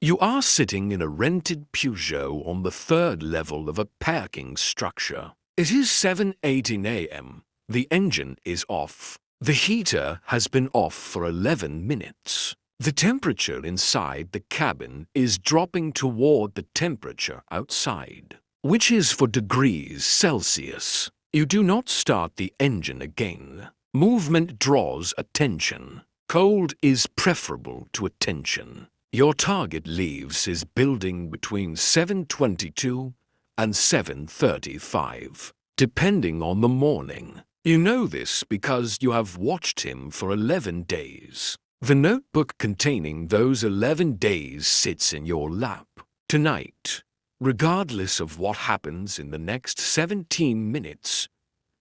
You are sitting in a rented Peugeot on the third level of a parking structure. It is 7:18 a.m. The engine is off. The heater has been off for 11 minutes. The temperature inside the cabin is dropping toward the temperature outside, which is 4 degrees Celsius. You do not start the engine again. Movement draws attention. Cold is preferable to attention. Your target leaves is building between 7:22 and 7:35, depending on the morning. You know this because you have watched him for 11 days. The notebook containing those 11 days sits in your lap. Tonight, regardless of what happens in the next 17 minutes,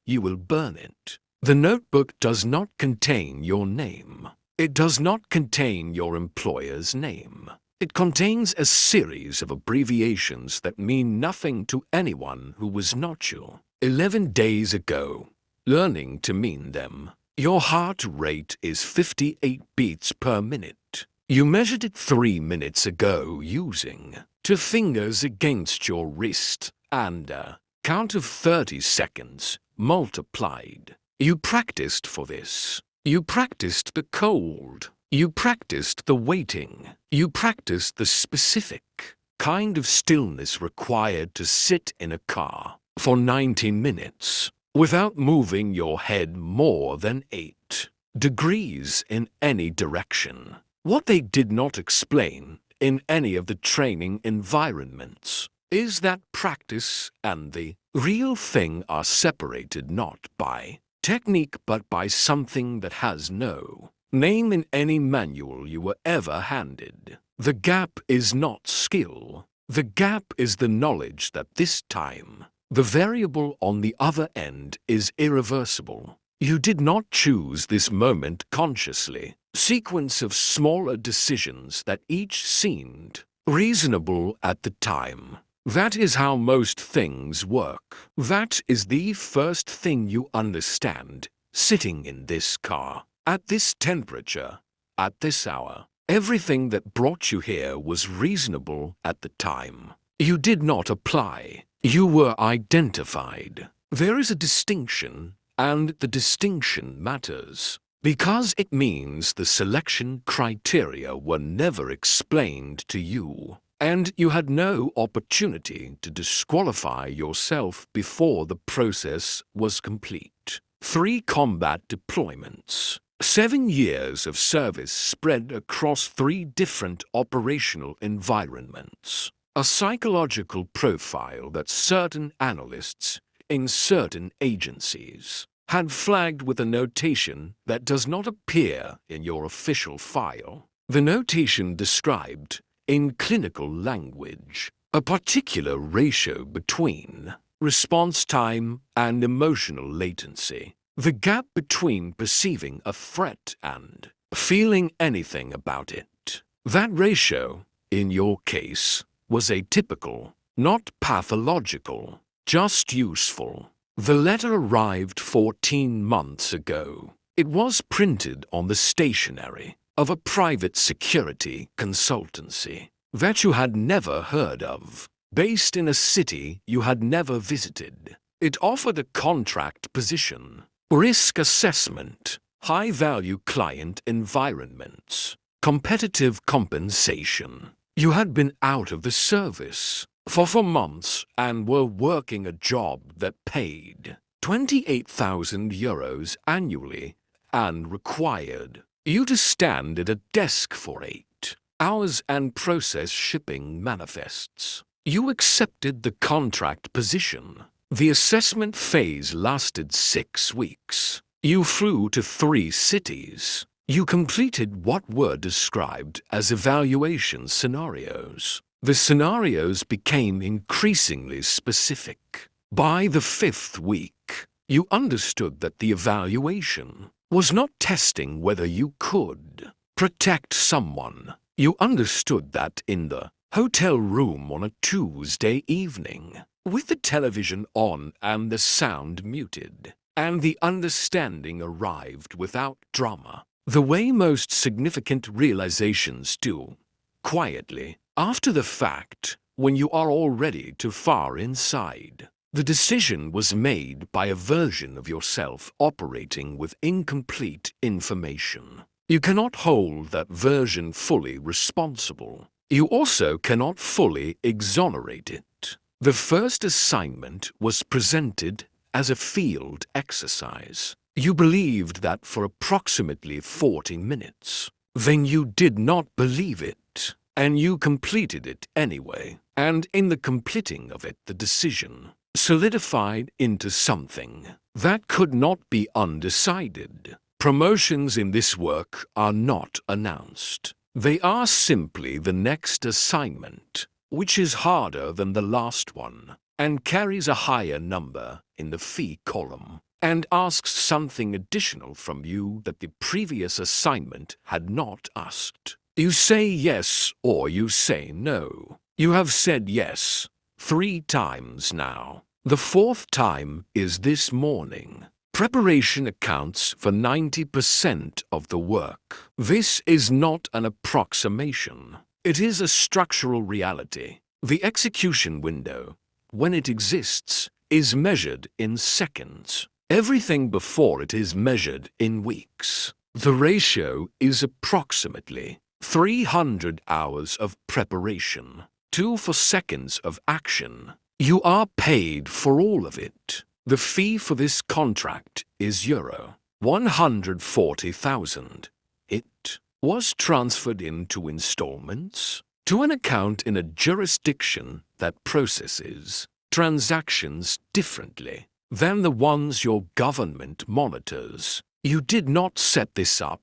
you will burn it. The notebook does not contain your name. It does not contain your employer's name. It contains a series of abbreviations that mean nothing to anyone who was not you. 11 days ago, learning to mean them. Your heart rate is 58 beats per minute. You measured it 3 minutes ago using 2 fingers against your wrist and a count of 30 seconds multiplied. You practiced for this. You practiced the cold. You practiced the waiting. You practiced the specific kind of stillness required to sit in a car for 90 minutes without moving your head more than 8 degrees in any direction. What they did not explain in any of the training environments is that practice and the real thing are separated not by technique but by something that has no name in any manual you were ever handed. The gap is not skill. The gap is the knowledge that this time the variable on the other end is irreversible. You did not choose this moment consciously. Sequence of smaller decisions that each seemed reasonable at the time. That is how most things work. That is the first thing you understand, sitting in this car, at this temperature, at this hour. Everything that brought you here was reasonable at the time. You did not apply. You were identified. There is a distinction, and the distinction matters, because it means the selection criteria were never explained to you. And you had no opportunity to disqualify yourself before the process was complete. 3 combat deployments. 7 years of service spread across 3 different operational environments. A psychological profile that certain analysts in certain agencies had flagged with a notation that does not appear in your official file. The notation described in clinical language a particular ratio between response time and emotional latency, the gap between perceiving a threat and feeling anything about it. That ratio, in your case, was atypical, not pathological, just useful. The letter arrived 14 months ago. It was printed on the stationery of a private security consultancy that you had never heard of, based in a city you had never visited. It offered a contract position, risk assessment, high-value client environments, competitive compensation. You had been out of the service for 4 months and were working a job that paid 28,000 euros annually and required you to stand at a desk for 8 hours and process shipping manifests. You accepted the contract position. The assessment phase lasted 6 weeks. You flew to 3 cities. You completed what were described as evaluation scenarios. The scenarios became increasingly specific. By the 5th week, you understood that the evaluation was not testing whether you could protect someone. You understood that in the hotel room on a Tuesday evening, with the television on and the sound muted, and the understanding arrived without drama, the way most significant realizations do, quietly, After the fact, when you are already too far inside. The decision was made by a version of yourself operating with incomplete information. You cannot hold that version fully responsible. You also cannot fully exonerate it. The first assignment was presented as a field exercise. You believed that for approximately 40 minutes. Then you did not believe it, and you completed it anyway. And in the completing of it, the decision solidified into something that could not be undecided. Promotions in this work are not announced. They are simply the next assignment, which is harder than the last one, and carries a higher number in the fee column, and asks something additional from you that the previous assignment had not asked. You say yes or you say no. You have said yes 3 times now. The 4th time is this morning. Preparation accounts for 90% of the work. This is not an approximation. It is a structural reality. The execution window, when it exists, is measured in seconds. Everything before it is measured in weeks. The ratio is approximately 300 hours of preparation, 2 for seconds of action. You are paid for all of it. The fee for this contract is euro 140,000. It was transferred into installments to an account in a jurisdiction that processes transactions differently than the ones your government monitors. You did not set this up.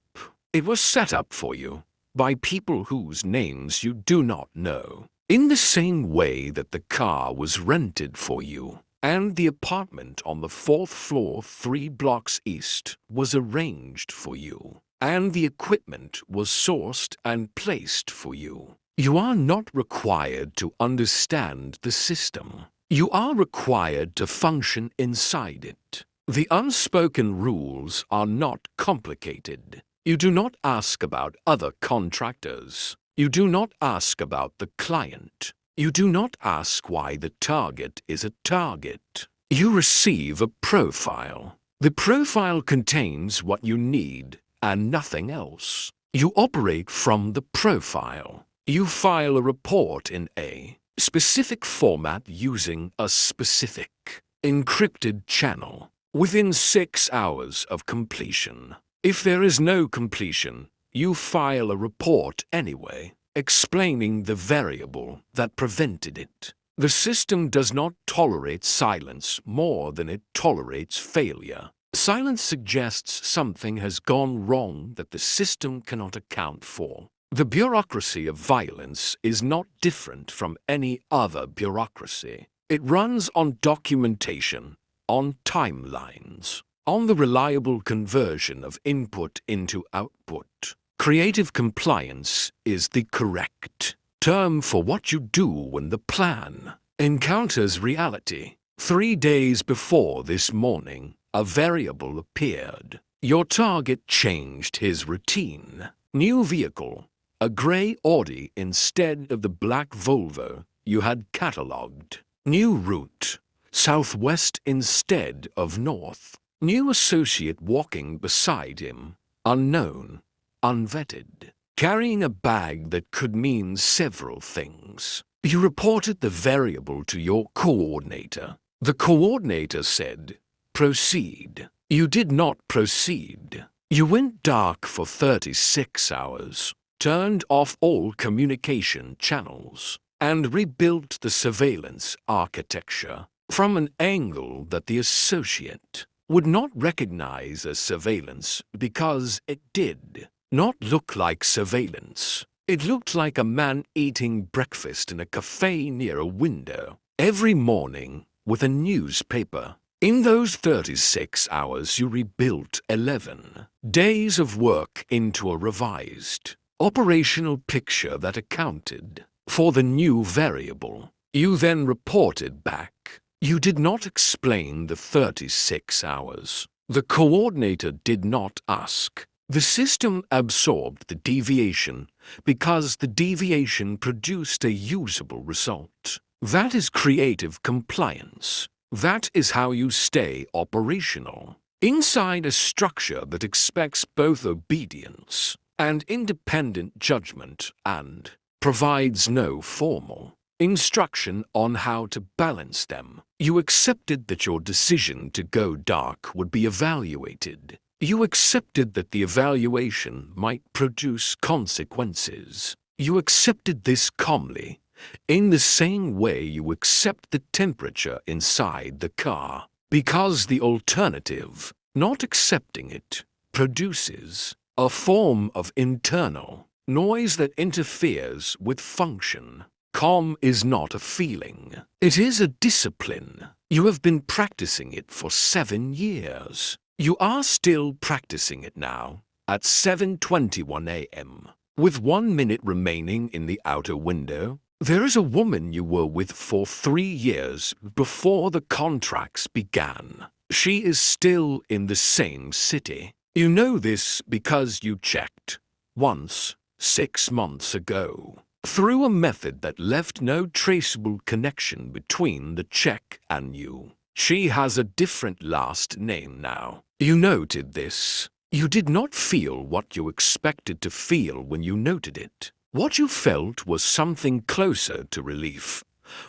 It was set up for you by people whose names you do not know. In the same way that the car was rented for you, and the apartment on the 4th floor 3 blocks east was arranged for you, and the equipment was sourced and placed for you. You are not required to understand the system. You are required to function inside it. The unspoken rules are not complicated. You do not ask about other contractors. You do not ask about the client. You do not ask why the target is a target. You receive a profile. The profile contains what you need and nothing else. You operate from the profile. You file a report in a specific format using a specific encrypted channel within 6 hours of completion. If there is no completion, you file a report anyway, explaining the variable that prevented it. The system does not tolerate silence more than it tolerates failure. Silence suggests something has gone wrong that the system cannot account for. The bureaucracy of violence is not different from any other bureaucracy. It runs on documentation, on timelines, on the reliable conversion of input into output. Creative compliance is the correct term for what you do when the plan encounters reality. 3 days before this morning, a variable appeared. Your target changed his routine. New vehicle, a grey Audi instead of the black Volvo you had catalogued. New route, southwest instead of north. New associate walking beside him, unknown, unvetted, carrying a bag that could mean several things. You reported the variable to your coordinator. The coordinator said, "Proceed." You did not proceed. You went dark for 36 hours, turned off all communication channels, and rebuilt the surveillance architecture from an angle that the associate would not recognize as surveillance because it did not look like surveillance. It looked like a man eating breakfast in a cafe near a window every morning with a newspaper. In those 36 hours you rebuilt 11 days of work into a revised operational picture that accounted for the new variable. You then reported back. You did not explain the 36 hours. The coordinator did not ask. The system absorbed the deviation because the deviation produced a usable result. That is creative compliance. That is how you stay operational. Inside a structure that expects both obedience and independent judgment and provides no formal instruction on how to balance them, you accepted that your decision to go dark would be evaluated. You accepted that the evaluation might produce consequences. You accepted this calmly, in the same way you accept the temperature inside the car, because the alternative, not accepting it, produces a form of internal noise that interferes with function. Calm is not a feeling. It is a discipline. You have been practicing it for 7 years. You are still practicing it now, at 7:21 a.m. With 1 minute remaining in the outer window, there is a woman you were with for 3 years before the contracts began. She is still in the same city. You know this because you checked once 6 months ago through a method that left no traceable connection between the check and you. She has a different last name now. You noted this. You did not feel what you expected to feel when you noted it. What you felt was something closer to relief,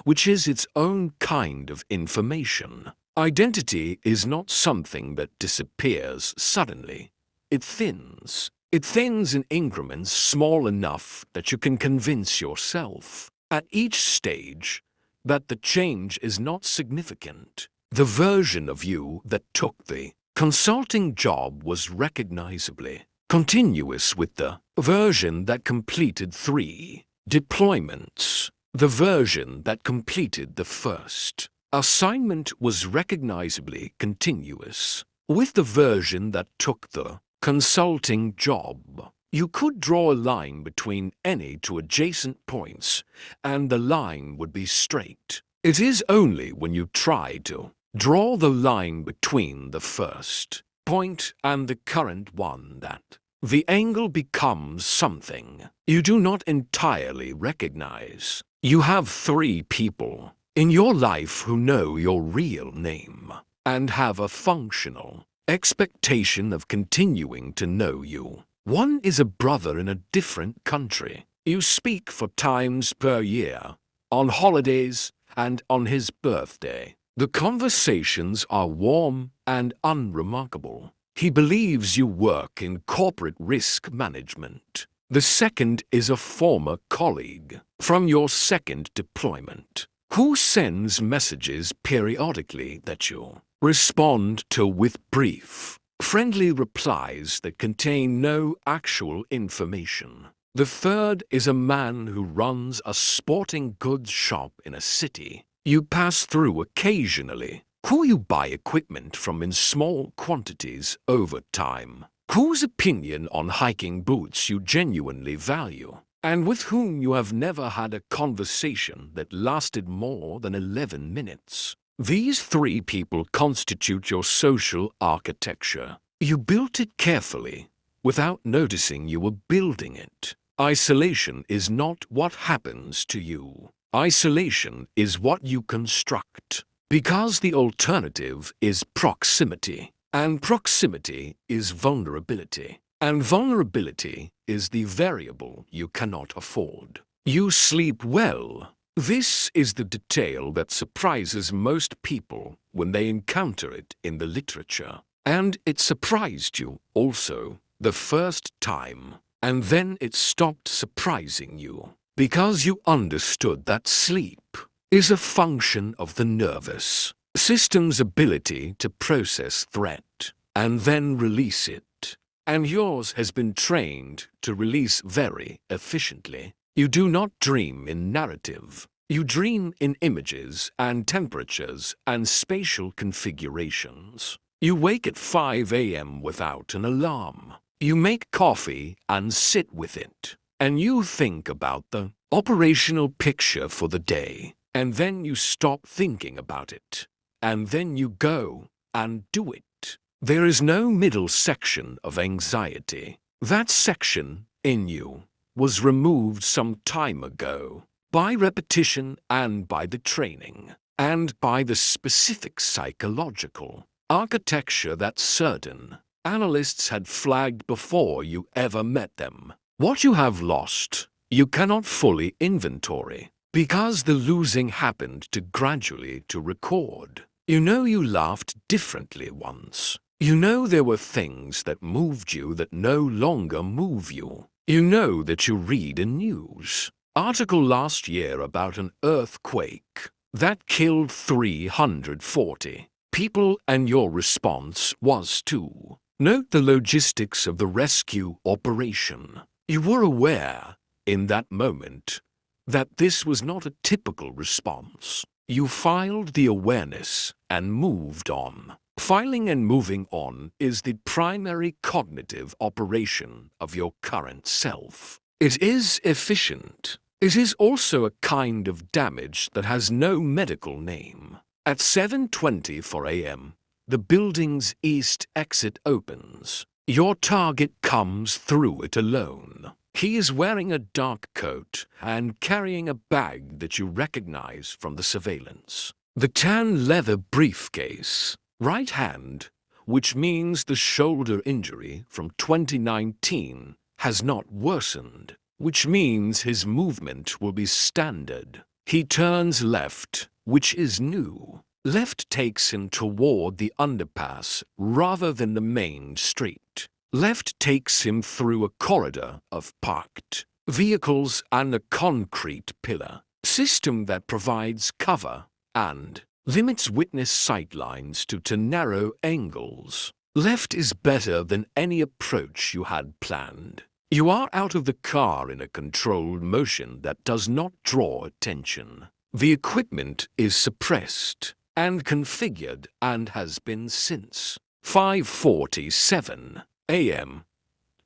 which is its own kind of information. Identity is not something that disappears suddenly. It thins. It thins in increments small enough that you can convince yourself, at each stage, that the change is not significant. The version of you that took the consulting job was recognizably continuous with the version that completed 3 deployments. The version that completed the first assignment was recognizably continuous with the version that took the consulting job. You could draw a line between any two adjacent points, and the line would be straight. It is only when you try to draw the line between the first point and the current one that the angle becomes something you do not entirely recognize. You have 3 people in your life who know your real name and have a functional expectation of continuing to know you. One is a brother in a different country. You speak 4 times per year, on holidays and on his birthday. The conversations are warm and unremarkable. He believes you work in corporate risk management. The second is a former colleague from your second deployment who sends messages periodically that you respond to with brief, friendly replies that contain no actual information. The third is a man who runs a sporting goods shop in a city you pass through occasionally, who you buy equipment from in small quantities over time, whose opinion on hiking boots you genuinely value, and with whom you have never had a conversation that lasted more than 11 minutes. These 3 people constitute your social architecture. You built it carefully, without noticing you were building it. Isolation is not what happens to you. Isolation is what you construct, because the alternative is proximity, and proximity is vulnerability, and vulnerability is the variable you cannot afford. You sleep well. This is the detail that surprises most people when they encounter it in the literature. And it surprised you also the first time, and then it stopped surprising you, because you understood that sleep is a function of the nervous system's ability to process threat and then release it. And yours has been trained to release very efficiently. You do not dream in narrative. You dream in images and temperatures and spatial configurations. You wake at 5 a.m. without an alarm. You make coffee and sit with it. And you think about the operational picture for the day. And then you stop thinking about it. And then you go and do it. There is no middle section of anxiety. That section, in you, was removed some time ago, by repetition and by the training, and by the specific psychological architecture that certain analysts had flagged before you ever met them. What you have lost, you cannot fully inventory, because the losing happened to gradually to record. You know you laughed differently once. You know there were things that moved you that no longer move you. You know that you read a news article last year about an earthquake that killed 340 people, and your response was to note the logistics of the rescue operation. You were aware, in that moment, that this was not a typical response. You filed the awareness and moved on. Filing and moving on is the primary cognitive operation of your current self. It is efficient. It is also a kind of damage that has no medical name. At 7:24 a.m., the building's east exit opens. Your target comes through it alone. He is wearing a dark coat and carrying a bag that you recognize from the surveillance. The tan leather briefcase, right hand, which means the shoulder injury from 2019 has not worsened, which means his movement will be standard. He turns left, which is new. Left takes him toward the underpass rather than the main street. Left takes him through a corridor of parked vehicles and a concrete pillar system that provides cover and limits witness sightlines to narrow angles. Left is better than any approach you had planned. You are out of the car in a controlled motion that does not draw attention. The equipment is suppressed and configured and has been since 5:47 a.m.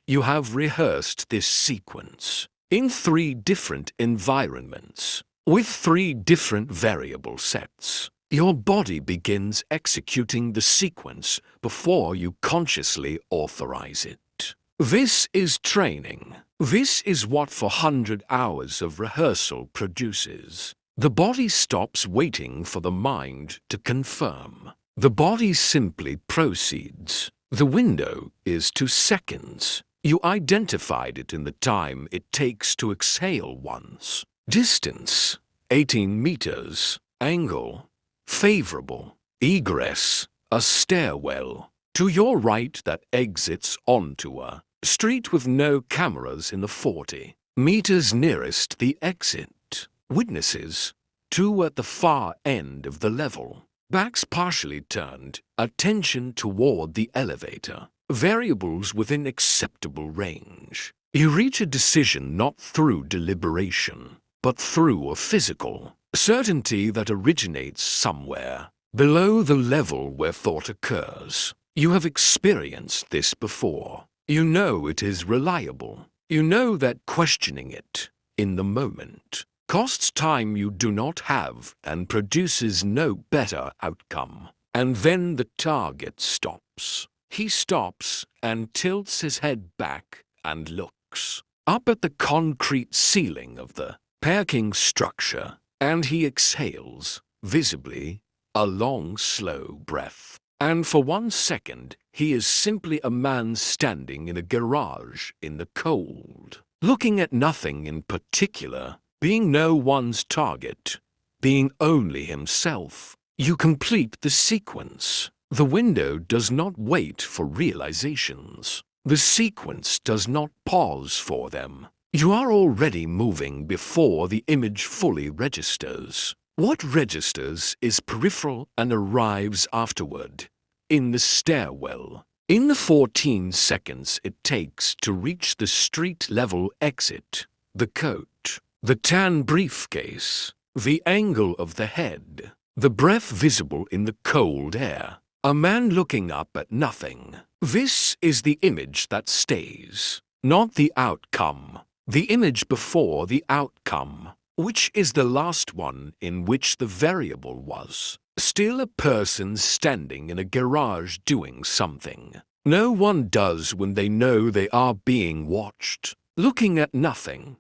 You have rehearsed this sequence in 3 different environments with 3 different variable sets. Your body begins executing the sequence before you consciously authorize it. This is training. This is what 400 hours of rehearsal produces. The body stops waiting for the mind to confirm. The body simply proceeds. The window is 2 seconds. You identified it in the time it takes to exhale once. Distance, 18 meters. Angle, favorable. Egress, a stairwell. To your right that exits onto a street with no cameras in the 40 meters nearest the exit. Witnesses, 2 at the far end of the level. Backs partially turned, attention toward the elevator. Variables within acceptable range. You reach a decision not through deliberation, but through a physical certainty that originates somewhere below the level where thought occurs. You have experienced this before. You know it is reliable. You know that questioning it in the moment costs time you do not have and produces no better outcome. And then the target stops. He stops and tilts his head back and looks up at the concrete ceiling of the parking structure, and he exhales, visibly, a long, slow breath. And for 1 second, he is simply a man standing in a garage in the cold, looking at nothing in particular, being no one's target, being only himself. You complete the sequence. The window does not wait for realizations. The sequence does not pause for them. You are already moving before the image fully registers. What registers is peripheral and arrives afterward, in the stairwell. In the 14 seconds it takes to reach the street-level exit, the coat, the tan briefcase, the angle of the head, the breath visible in the cold air, a man looking up at nothing. This is the image that stays, not the outcome. The image before the outcome. which is the last one in which the variable was still a person standing in a garage doing something. No one does when they know they are being watched, looking at nothing,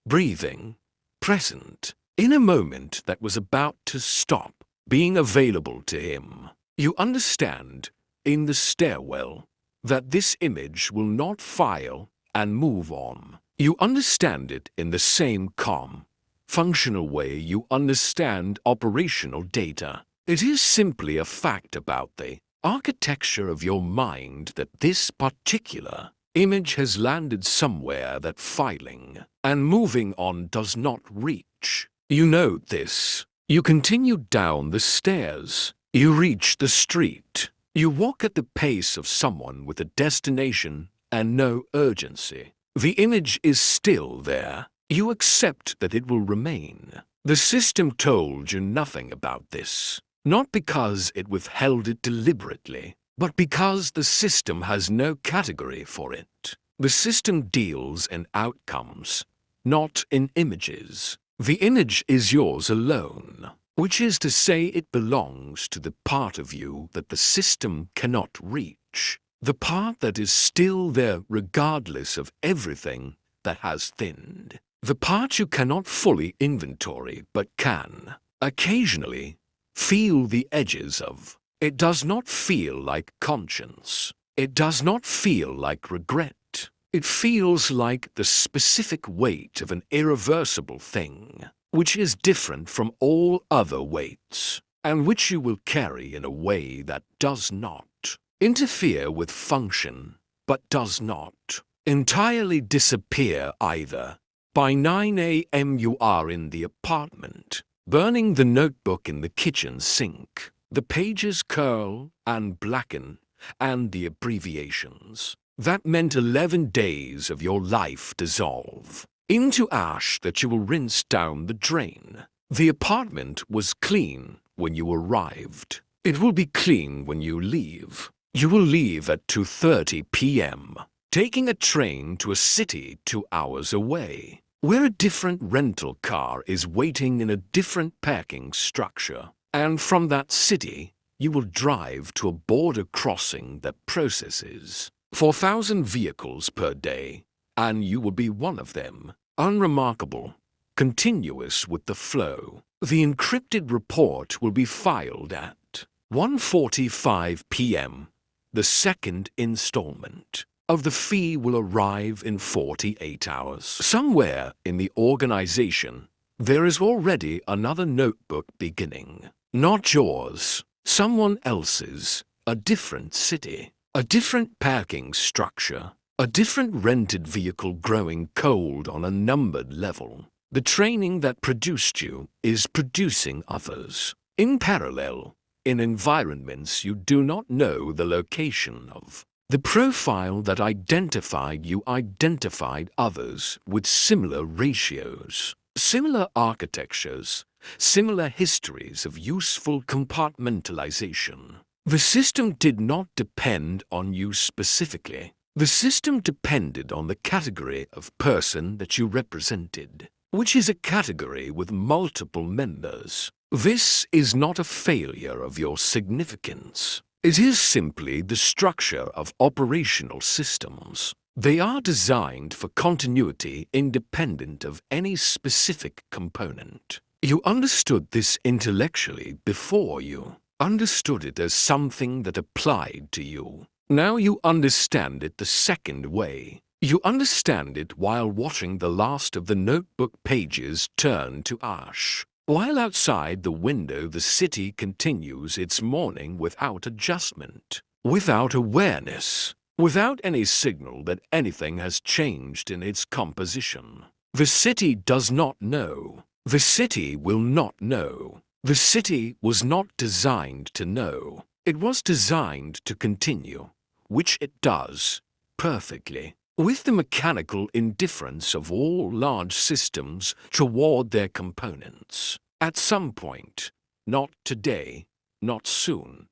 breathing, present, in a moment that was about to stop, being available to him. You understand, in the stairwell, that this image will not file and move on. You understand it in the same calm, functional way you understand operational data. It is simply a fact about the architecture of your mind that this particular image has landed somewhere that filing and moving on does not reach. You know this. You continue down the stairs. You reach the street. You walk at the pace of someone with a destination and no urgency. The image is still there. You accept that it will remain. The system told you nothing about this, not because it withheld it deliberately, but because the system has no category for it. The system deals in outcomes, not in images. The image is yours alone, which is to say it belongs to the part of you that the system cannot reach, the part that is still there regardless of everything that has thinned, the part you cannot fully inventory but can, occasionally, feel the edges of. It does not feel like conscience. It does not feel like regret. It feels like the specific weight of an irreversible thing, which is different from all other weights, and which you will carry in a way that does not interfere with function, but does not entirely disappear either. By 9 a.m. you are in the apartment, burning the notebook in the kitchen sink. The pages curl and blacken, and the abbreviations. That meant 11 days of your life dissolve into ash that you will rinse down the drain. The apartment was clean when you arrived. It will be clean when you leave. You will leave at 2:30 p.m., taking a train to a city 2 hours away, where a different rental car is waiting in a different parking structure. And from that city, you will drive to a border crossing that processes 4,000 vehicles per day, and you will be one of them. Unremarkable, continuous with the flow. The encrypted report will be filed at 1:45 p.m. The second installment of the fee will arrive in 48 hours. Somewhere in the organization, there is already another notebook beginning. Not yours, someone else's, a different city, a different parking structure, a different rented vehicle growing cold on a numbered level. The training that produced you is producing others. In parallel, in environments you do not know the location of. The profile that identified you identified others with similar ratios, similar architectures, similar histories of useful compartmentalization. The system did not depend on you specifically. The system depended on the category of person that you represented, which is a category with multiple members. This is not a failure of your significance. It is simply the structure of operational systems. They are designed for continuity independent of any specific component. You understood this intellectually before you understood it as something that applied to you. Now you understand it the second way. You understand it while watching the last of the notebook pages turn to ash. While outside the window the city continues its morning without adjustment, without awareness, without any signal that anything has changed in its composition. The city does not know. The city will not know. The city was not designed to know. It was designed to continue, which it does, perfectly, with the mechanical indifference of all large systems toward their components. At some point, not today, not soon,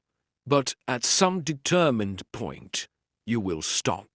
but at some determined point, you will stop.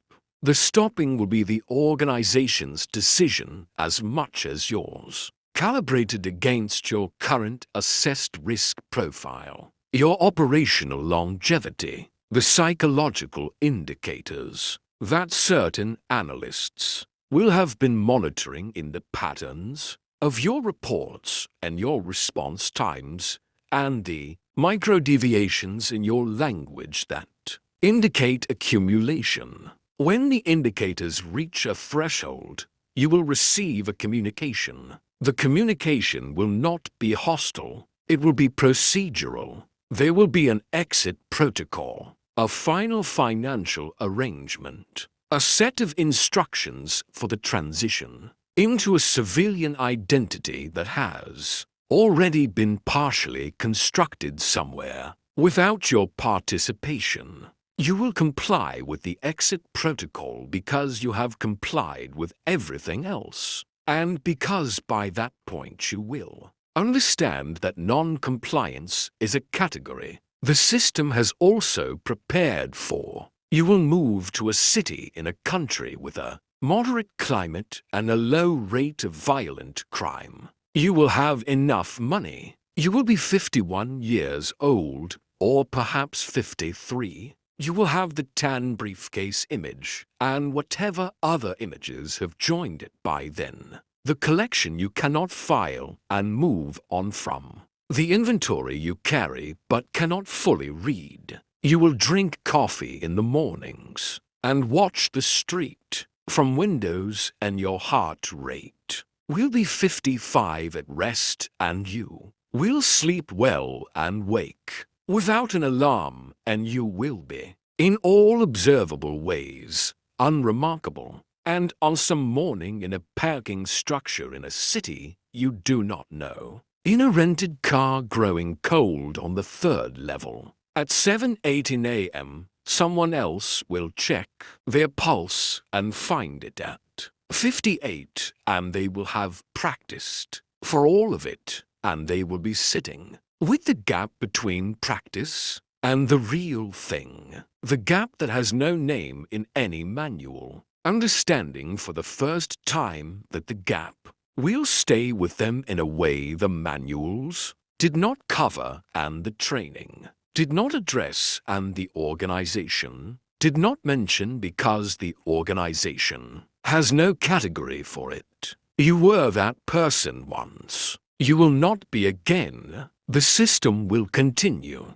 The stopping will be the organization's decision as much as yours. calibrated against your current assessed risk profile, your operational longevity, the psychological indicators that certain analysts will have been monitoring in the patterns of your reports and your response times, and the micro-deviations in your language that indicate accumulation. When the indicators reach a threshold, you will receive a communication. The communication will not be hostile. It will be procedural. There will be an exit protocol, a final financial arrangement, a set of instructions for the transition into a civilian identity that has already been partially constructed somewhere without your participation. You will comply with the exit protocol because you have complied with everything else, and because by that point you will understand that non-compliance is a category the system has also prepared for. You will move to a city in a country with a moderate climate and a low rate of violent crime. You will have enough money. You will be 51 years old, or perhaps 53. You will have the tan briefcase image and whatever other images have joined it by then. The collection you cannot file and move on from. The inventory you carry but cannot fully read. You will drink coffee in the mornings and watch the street from windows, and your heart rate will be 55 at rest, and you will sleep well and wake without an alarm, and you will be, in all observable ways, unremarkable, and on some morning in a parking structure in a city you do not know, in a rented car growing cold on the 3rd level, at 7:18 a.m., someone else will check their pulse and find it at 58, and they will have practiced for all of it, and they will be sitting with the gap between practice and the real thing, the gap that has no name in any manual, understanding for the first time that the gap will stay with them in a way the manuals did not cover, and the training did not address, and the organization did not mention, because the organization has no category for it. You were that person once. You will not be again. The system will continue